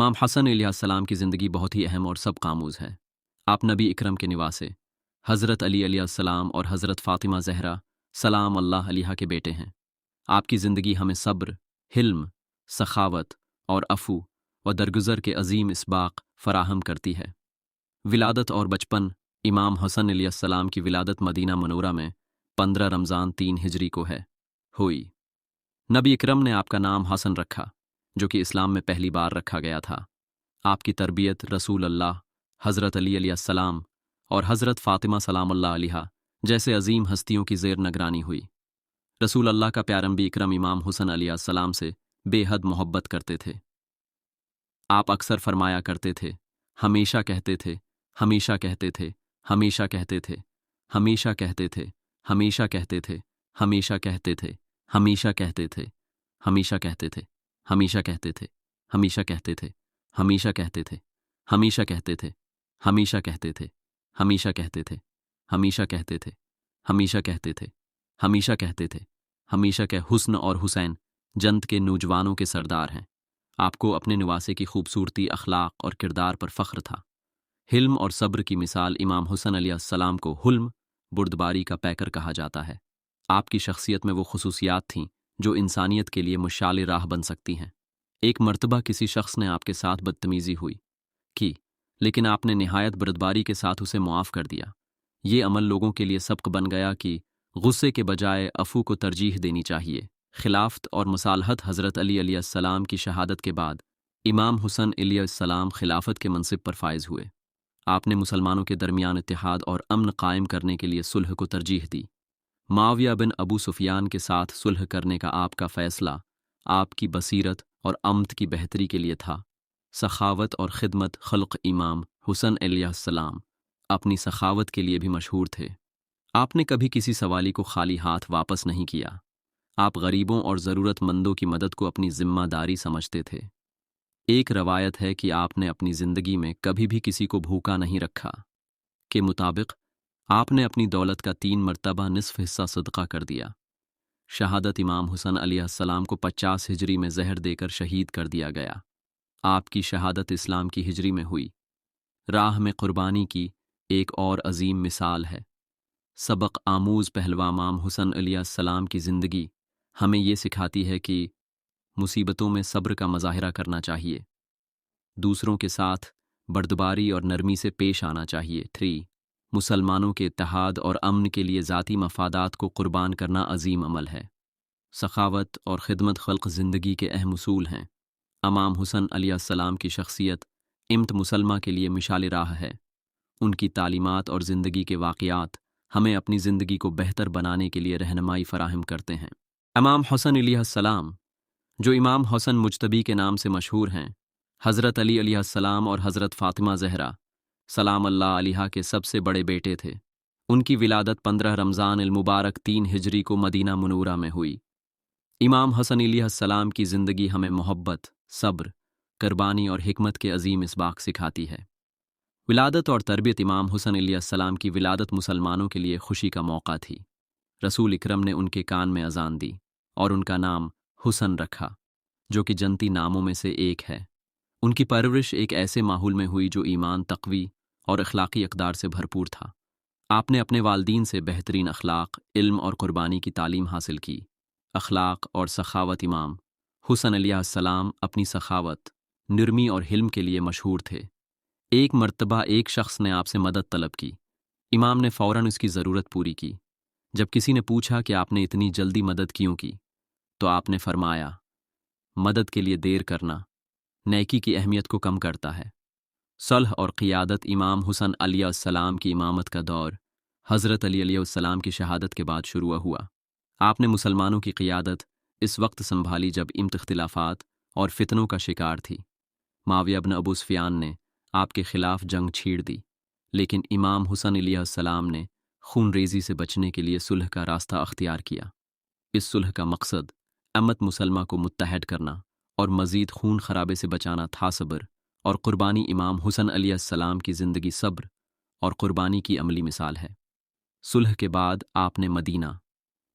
امام حسن علیہ السلام کی زندگی بہت ہی اہم اور سبق آموز ہے۔ آپ نبی اکرم کے نواسے حضرت علی علیہ السلام اور حضرت فاطمہ زہرا سلام اللہ علیہا کے بیٹے ہیں۔ آپ کی زندگی ہمیں صبر، حلم، سخاوت اور عفو و درگزر کے عظیم اسباق فراہم کرتی ہے۔ ولادت اور بچپن۔ امام حسن علیہ السلام کی ولادت مدینہ منورہ میں 15 رمضان 3 ہجری کو ہوئی۔ نبی اکرم نے آپ کا نام حسن رکھا، جو کہ اسلام میں پہلی بار رکھا گیا تھا۔ آپ کی تربیت رسول اللہ، حضرت علی علیہ السلام اور حضرت فاطمہ سلام اللہ علیہا جیسے عظیم ہستیوں کی زیر نگرانی ہوئی۔ رسول اللہ کا پیارا نبی اکرم امام حسن علیہ السلام سے بے حد محبت کرتے تھے۔ آپ اکثر فرمایا کرتے تھے، ہمیشہ کہتے تھے، ہمیشہ کہتے تھے، ہمیشہ کہتے تھے، ہمیشہ کہتے تھے، ہمیشہ کہتے تھے، ہمیشہ کہتے تھے، ہمیشہ کہتے تھے، ہمیشہ کہتے تھے، ہمیشہ کہتے تھے، ہمیشہ کہتے تھے، ہمیشہ کہتے تھے، ہمیشہ کہتے تھے، ہمیشہ کہتے تھے، ہمیشہ کہتے تھے، ہمیشہ کہتے تھے، ہمیشہ کہتے تھے، ہمیشہ کہتے تھے، ہمیشہ کہ حسن اور حسین جنت کے نوجوانوں کے سردار ہیں۔ آپ کو اپنے نواسے کی خوبصورتی، اخلاق اور کردار پر فخر تھا۔ حلم اور صبر کی مثال امام حسن علیہ السلام کو حلم، بردباری کا پیکر کہا جاتا ہے۔ آپ کی شخصیت میں وہ خصوصیات تھیں جو انسانیت کے لیے مشعل راہ بن سکتی ہیں۔ ایک مرتبہ کسی شخص نے آپ کے ساتھ بدتمیزی کی، لیکن آپ نے نہایت بردباری کے ساتھ اسے معاف کر دیا۔ یہ عمل لوگوں کے لیے سبق بن گیا کہ غصے کے بجائے عفو کو ترجیح دینی چاہیے۔ خلافت اور مصالحت۔ حضرت علی علیہ السلام کی شہادت کے بعد امام حسن علیہ السلام خلافت کے منصب پر فائز ہوئے۔ آپ نے مسلمانوں کے درمیان اتحاد اور امن قائم کرنے کے لیے صلح کو ترجیح دی۔ معاویہ بن ابو سفیان کے ساتھ صلح کرنے کا آپ کا فیصلہ آپ کی بصیرت اور امت کی بہتری کے لیے تھا۔ سخاوت اور خدمت۔ خلق امام حسن علیہ السلام اپنی سخاوت کے لیے بھی مشہور تھے۔ آپ نے کبھی کسی سوالی کو خالی ہاتھ واپس نہیں کیا۔ آپ غریبوں اور ضرورت مندوں کی مدد کو اپنی ذمہ داری سمجھتے تھے۔ ایک روایت ہے کہ آپ نے اپنی زندگی میں کبھی بھی کسی کو بھوکا نہیں رکھا۔ کے مطابق آپ نے اپنی دولت کا 3 مرتبہ نصف حصہ صدقہ کر دیا۔ شہادت۔ امام حسن علیہ السلام کو 50 ہجری میں زہر دے کر شہید کر دیا گیا۔ آپ کی شہادت اسلام کی ہجری میں ہوئی۔ راہ میں قربانی کی ایک اور عظیم مثال ہے۔ سبق آموز پہلوا امام حسن علیہ السلام کی زندگی ہمیں یہ سکھاتی ہے کہ مصیبتوں میں صبر کا مظاہرہ کرنا چاہیے، دوسروں کے ساتھ بردباری اور نرمی سے پیش آنا چاہیے۔ 3 مسلمانوں کے اتحاد اور امن کے لیے ذاتی مفادات کو قربان کرنا عظیم عمل ہے۔ سخاوت اور خدمت خلق زندگی کے اہم اصول ہیں۔ امام حسن علیہ السلام کی شخصیت امت مسلمہ کے لیے مشعل راہ ہے۔ ان کی تعلیمات اور زندگی کے واقعات ہمیں اپنی زندگی کو بہتر بنانے کے لیے رہنمائی فراہم کرتے ہیں۔ امام حسن علیہ السلام، جو امام حسن مجتبی کے نام سے مشہور ہیں، حضرت علی علیہ السلام اور حضرت فاطمہ زہرا سلام اللہ علیہا کے سب سے بڑے بیٹے تھے۔ ان کی ولادت 15 رمضان المبارک 3 ہجری کو مدینہ منورہ میں ہوئی۔ امام حسن علیہ السلام کی زندگی ہمیں محبت، صبر، قربانی اور حکمت کے عظیم اسباق سکھاتی ہے۔ ولادت اور تربیت۔ امام حسن علیہ السلام کی ولادت مسلمانوں کے لیے خوشی کا موقع تھی۔ رسول اکرم نے ان کے کان میں اذان دی اور ان کا نام حسن رکھا، جو کہ جنتی ناموں میں سے ایک ہے۔ ان کی پرورش ایک ایسے ماحول میں ہوئی جو ایمان، تقوی اور اخلاقی اقدار سے بھرپور تھا۔ آپ نے اپنے والدین سے بہترین اخلاق، علم اور قربانی کی تعلیم حاصل کی۔ اخلاق اور سخاوت۔ امام حسن علیہ السلام اپنی سخاوت، نرمی اور حلم کے لیے مشہور تھے۔ ایک مرتبہ ایک شخص نے آپ سے مدد طلب کی۔ امام نے فوراً اس کی ضرورت پوری کی۔ جب کسی نے پوچھا کہ آپ نے اتنی جلدی مدد کیوں کی، تو آپ نے فرمایا، مدد کے لیے دیر کرنا نیکی کی اہمیت کو کم کرتا ہے۔ صلح اور قیادت۔ امام حسن علیہ السلام کی امامت کا دور حضرت علی علیہ السلام کی شہادت کے بعد شروع ہوا۔ آپ نے مسلمانوں کی قیادت اس وقت سنبھالی جب امت اختلافات اور فتنوں کا شکار تھی۔ معاویہ بن ابو سفیان نے آپ کے خلاف جنگ چھیڑ دی، لیکن امام حسن علیہ السلام نے خون ریزی سے بچنے کے لیے صلح کا راستہ اختیار کیا۔ اس صلح کا مقصد امت مسلمہ کو متحد کرنا اور مزید خون خرابے سے بچانا تھا۔ صبر اور قربانی۔ امام حسن علیہ السلام کی زندگی صبر اور قربانی کی عملی مثال ہے۔ صلح کے بعد آپ نے مدینہ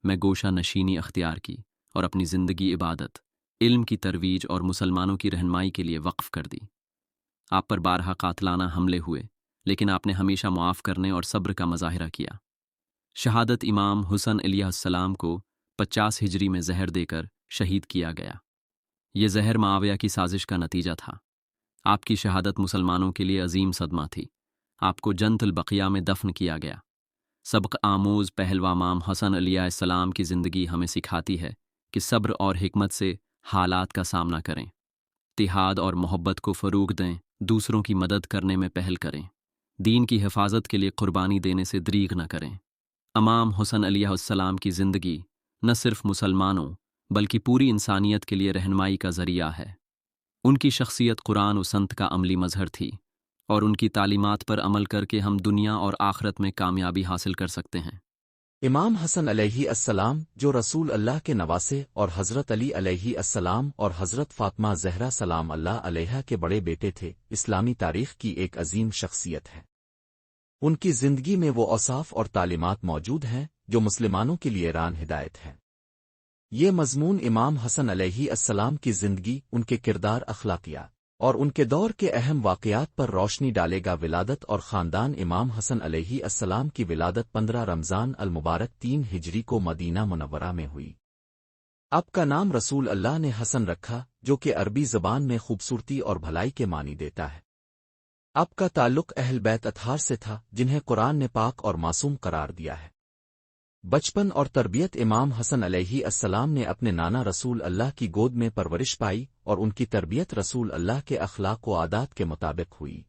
میں گوشہ نشینی اختیار کی اور اپنی زندگی عبادت، علم کی ترویج اور مسلمانوں کی رہنمائی کے لیے وقف کر دی۔ آپ پر بارہا قاتلانہ حملے ہوئے، لیکن آپ نے ہمیشہ معاف کرنے اور صبر کا مظاہرہ کیا۔ شہادت امام حسن علیہ السلام کو 50 ہجری میں زہر دے کر شہید کیا گیا۔ یہ زہر معاویہ کی سازش کا نتیجہ تھا۔ آپ کی شہادت مسلمانوں کے لیے عظیم صدمہ تھی۔ آپ کو جنت البقیہ میں دفن کیا گیا۔ سبق آموز پہلوا امام حسن علیہ السلام کی زندگی ہمیں سکھاتی ہے کہ صبر اور حکمت سے حالات کا سامنا کریں، اتحاد اور محبت کو فروغ دیں، دوسروں کی مدد کرنے میں پہل کریں، دین کی حفاظت کے لیے قربانی دینے سے دریغ نہ کریں۔ امام حسن علیہ السلام کی زندگی نہ صرف مسلمانوں بلکہ پوری انسانیت کے لیے رہنمائی کا ذریعہ ہے۔ ان کی شخصیت قرآن و سنت کا عملی مظہر تھی، اور ان کی تعلیمات پر عمل کر کے ہم دنیا اور آخرت میں کامیابی حاصل کر سکتے ہیں۔ امام حسن علیہ السلام جو رسول اللہ کے نواسے اور حضرت علی علیہ السلام اور حضرت فاطمہ زہرا سلام اللہ علیہا کے بڑے بیٹے تھے، اسلامی تاریخ کی ایک عظیم شخصیت ہے۔ ان کی زندگی میں وہ اوصاف اور تعلیمات موجود ہیں جو مسلمانوں کے لیے ران ہدایت ہے۔ یہ مضمون امام حسن علیہ السلام کی زندگی، ان کے کردار، اخلاقیات اور ان کے دور کے اہم واقعات پر روشنی ڈالے گا۔ ولادت اور خاندان امام حسن علیہ السلام کی ولادت 15 رمضان المبارک 3 ہجری کو مدینہ منورہ میں ہوئی۔ آپ کا نام رسول اللہ نے حسن رکھا، جو کہ عربی زبان میں خوبصورتی اور بھلائی کے معنی دیتا ہے۔ آپ کا تعلق اہل بیت اطہار سے تھا، جنہیں قرآن نے پاک اور معصوم قرار دیا ہے۔ بچپن اور تربیت امام حسن علیہ السلام نے اپنے نانا رسول اللہ کی گود میں پرورش پائی، اور ان کی تربیت رسول اللہ کے اخلاق و عادات کے مطابق ہوئی۔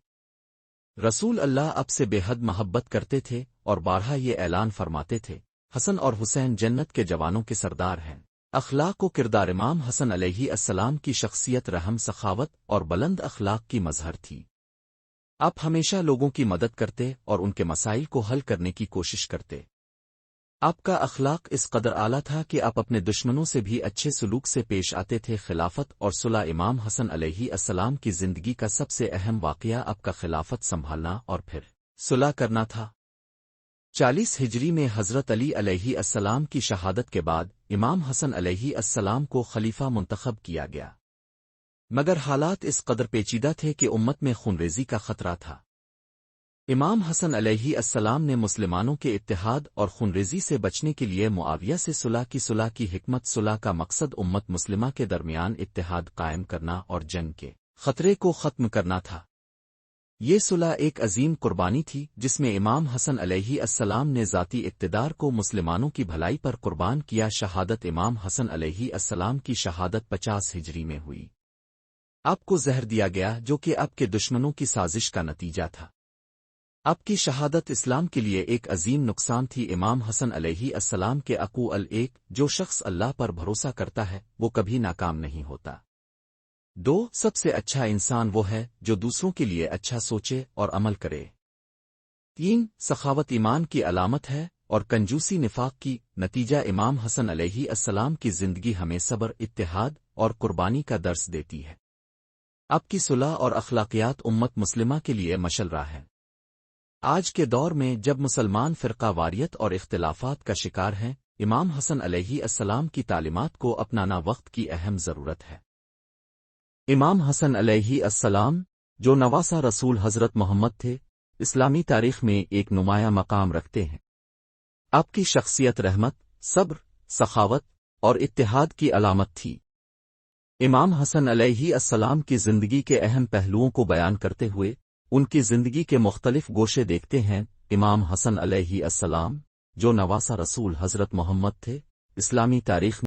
رسول اللہ اب سے بے حد محبت کرتے تھے اور بارہا یہ اعلان فرماتے تھے، حسن اور حسین جنت کے جوانوں کے سردار ہیں۔ اخلاق و کردار امام حسن علیہ السلام کی شخصیت رحم، سخاوت اور بلند اخلاق کی مظہر تھی۔ آپ ہمیشہ لوگوں کی مدد کرتے اور ان کے مسائل کو حل کرنے کی کوشش کرتے۔ آپ کا اخلاق اس قدر اعلیٰ تھا کہ آپ اپنے دشمنوں سے بھی اچھے سلوک سے پیش آتے تھے۔ خلافت اور صلح امام حسن علیہ السلام کی زندگی کا سب سے اہم واقعہ آپ کا خلافت سنبھالنا اور پھر صلح کرنا تھا۔ 40 ہجری میں حضرت علی علیہ السلام کی شہادت کے بعد امام حسن علیہ السلام کو خلیفہ منتخب کیا گیا، مگر حالات اس قدر پیچیدہ تھے کہ امت میں خونریزی کا خطرہ تھا۔ امام حسن علیہ السلام نے مسلمانوں کے اتحاد اور خونریزی سے بچنے کے لیے معاویہ سے صلح کی حکمت۔ صلح کا مقصد امت مسلمہ کے درمیان اتحاد قائم کرنا اور جنگ کے خطرے کو ختم کرنا تھا۔ یہ صلح ایک عظیم قربانی تھی، جس میں امام حسن علیہ السلام نے ذاتی اقتدار کو مسلمانوں کی بھلائی پر قربان کیا۔ شہادت امام حسن علیہ السلام کی شہادت 50 ہجری میں ہوئی۔ آپ کو زہر دیا گیا، جو کہ آپ کے دشمنوں کی سازش کا نتیجہ تھا۔ آپ کی شہادت اسلام کے لیے ایک عظیم نقصان تھی۔ امام حسن علیہ السلام کے اقوال: ایک، جو شخص اللہ پر بھروسہ کرتا ہے وہ کبھی ناکام نہیں ہوتا۔ 2، سب سے اچھا انسان وہ ہے جو دوسروں کے لیے اچھا سوچے اور عمل کرے۔ 3، سخاوت ایمان کی علامت ہے اور کنجوسی نفاق کی۔ نتیجہ امام حسن علیہ السلام کی زندگی ہمیں صبر، اتحاد اور قربانی کا درس دیتی ہے۔ آپ کی صلح اور اخلاقیات امت مسلمہ کے لیے مشعل راہ ہے۔ آج کے دور میں جب مسلمان فرقہ واریت اور اختلافات کا شکار ہیں، امام حسن علیہ السلام کی تعلیمات کو اپنانا وقت کی اہم ضرورت ہے۔ امام حسن علیہ السلام جو نواسہ رسول حضرت محمد تھے، اسلامی تاریخ میں ایک نمایاں مقام رکھتے ہیں۔ آپ کی شخصیت رحمت، صبر، سخاوت اور اتحاد کی علامت تھی۔ امام حسن علیہ السلام کی زندگی کے اہم پہلوؤں کو بیان کرتے ہوئے ان کی زندگی کے مختلف گوشے دیکھتے ہیں۔ امام حسن علیہ السلام جو نواسہ رسول حضرت محمد تھے، اسلامی تاریخ